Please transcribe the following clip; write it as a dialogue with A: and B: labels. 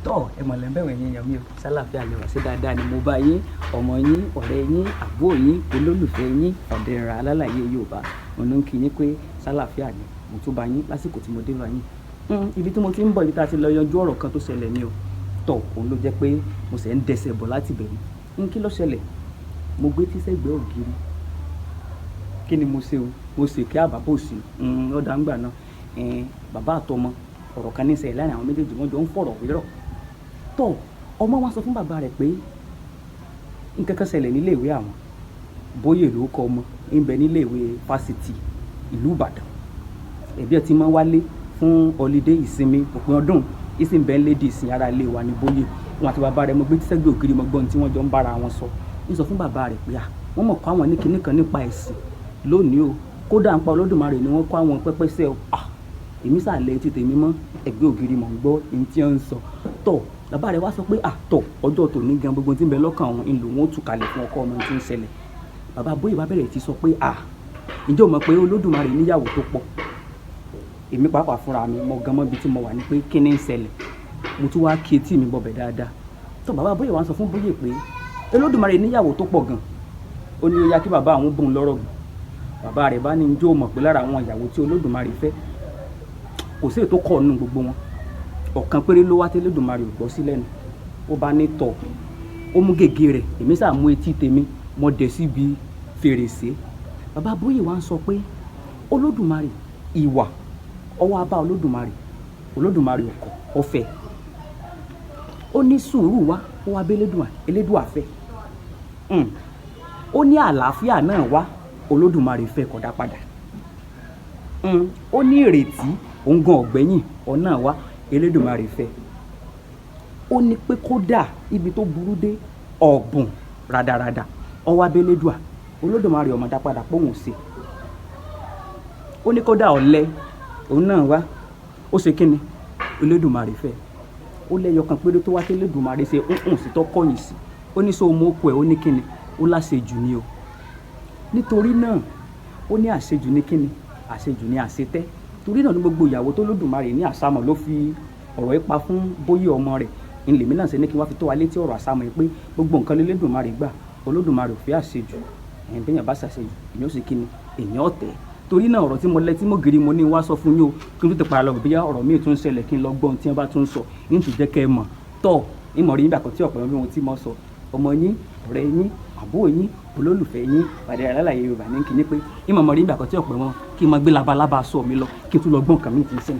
A: tọ́ ẹ mọ̀ lẹ́ńbẹ̀ wọ̀nyí èèyàn mi ò sálàáfíà lè wá sí dáadáa ni mo bá yín ọmọ yín ọ̀rẹ́ yín àbúrò yín olólùfẹ́ yín ọ̀dẹ̀rà alálàyé Yorùbá òun ló ń kí yín pé sálàáfíà ni mo tún bá yín lásìkò tí mo dé bá yín ibi tí mo ti ń bọ̀ ibi tá a ti lọ yanjú ọ̀rọ̀ kan tó ṣẹlẹ̀ ni o tọ́ òun ló jẹ́ pé mo sì ń dẹsẹ̀ bọ̀ láti bẹ̀rẹ̀ kí ló ṣẹlẹ̀ mo gbé tíṣẹ́gbẹ́ ògiri kí ni mo ṣe o mo ṣe kí àbábò sí ọ̀dà ńgbà náà bàbá àtọmọ ọ̀rọ̀ kan ní ṣẹlẹ̀ láàrin àwọn méjèèjì wọ́n jọ ń fọ̀rọ̀ wérọ̀ tọ́ ọmọ wa sọ fún bàbá rẹ̀ pé nǹkan kan ṣẹlẹ̀ nílé ìwé àwọn bóyè ló kọ ọmọ ń bẹ nílé ìwé fásitì ìlú Ìbàdàn ẹ̀bí ẹ̀ ti máa wálé fún ọlídé ìsinmi òpin ọdún ìsìn bẹ́ẹ̀ lédi ìsìn ara ilé wa ní bóyè wọn àti bàbá rẹ̀ mo gbé tíṣẹ́gbẹ́ ògiri mo gbọ́n tí wọ́n jọ ń bára wọn sọ ń sọ fún bàbá rẹ̀ pé wọ́n mọ̀ kọ́ àwọn ní kinní kan nípa ẹ̀sìn lónìí o kódà ń pa Olódùmarè ni wọ́n kọ́ àwọn pẹ́pẹ́sẹ́ o èmi sàlẹ̀ etí tèmi mọ́ ẹgbẹ́ ògiri mọ̀ ń gbọ́ ní tí wọ́n ń sọ tọ̀ bàbá rẹ̀ wá sọ pé àtọ̀ ọjọ́ tòní gan gbogbo tí ń bẹ lọ́kàn àwọn ìlú wọn ó tù kalẹ̀ fún ọkọ ọmọ tí ń ṣẹlẹ̀ bàbá bóyè bá bẹ̀rẹ̀ ti sọ pé ǹjẹ́ o mọ̀ pé Olódùmarè níyàwó tó pọ̀ èmi pàápàá fúnra mi mo gan mọ́ ibi tí mo wà ní pé kí ni ń ṣẹlẹ̀ mo tún wá kí etí mi bọ̀bẹ̀ dáadáa tó bàbá bóyè wá sọ fún bóyè pé Olódùmarè níyàwó tó pọ̀ gan ó ní ó yá kí bàbá àwọn bóun lọ́rọ̀ gùn bàbá rẹ̀ bá ní ǹjẹ́ o mọ̀ pé lára àwọn ìyàwó tí Olódùmarè fẹ́ kò sí ètò kọ́ nínú gbogbo wọn ọ̀kan péré ló wá tí Olódùmarè ò gbọ́ sí lẹ́nu ó bá ní tọ̀ ó mú gègé rẹ̀ èmi sáà mú etí tèmi mo dẹ̀ síbi fèrèsé bàbá bóyè wá ń sọ pé Olódùmarè ìwà ọwọ́ abá Olódùmarè ọkọ̀ ọ̀fẹ́ ó ní sùúrù wá ó wá bẹ́ Elédùà fẹ́ ó ní àlàáfíà náà wá Olódùmarè fẹ́ kódà padà ó ní ìrètí òun gan ọ̀gbẹ́yìn ọ̀nà wá Elédùmarè fẹ́ ó ní pé kódà ibi tó burú dé ọ̀bùn rádaràdà ọwọ́ abẹ́lẹ́dùà Olódùmarè ọmọdá padà pòun sí ó ní kódà ọ̀lẹ òun náà wá ó ṣe kíni Elédùmarè fẹ́ ó lẹ́yọ kan péré tó wá sí Elédùmarè ṣe sí tó kọ̀yìn sí ó ní sọ ọmọ okùn ẹ̀ ó ní kíni ó láṣejù ni o nítorí náà ó ní àṣejù ní kíni àṣejù ní àṣetẹ́ torí náà ní gbogbo ìyàwó tó Olódùmarè ní àsámọ̀ ló fi ọ̀rọ̀ ipa fún bóyè ọmọ rẹ̀ ìlèmí náà ṣe ní kí wọ́n fi tó wa létí ọ̀rọ̀ àsámọ̀ yìí pé gbogbo nǹkan l'Elédùmarè gbà Olódùmarè ò fi àṣejù bẹ́yàn bá ṣàṣejù èyàn ó sì kíni èyàn ọ̀tẹ̀ torí náà ọ̀rọ̀ tí mo lẹ́ tí mo gírí mo ní wá sọ fún yín o kí n tó ti para lọ bíyá ọ̀rọ̀ míì tún ṣẹlẹ̀ kí n lọ gbọ́n tí wọ́n bá tún sọ ní tún jẹ́ kẹ́ ẹ mọ̀ tọ́ ìmọ̀ rí nígbà kan tí ọ̀pọ̀ ohun tí mo sọ ọmọ yín ọ̀rẹ́ yín àbúrò yín olólùfẹ́ yín pàdé alálàyé Yorùbá ní kíní pé ìmọ̀ rí nígbà kan tí ọ̀pọ̀ wọn kí n máa gbé labalábá sọ mi lọ kí n tún lọ gbọ́n kàmí ti sẹ́yìn.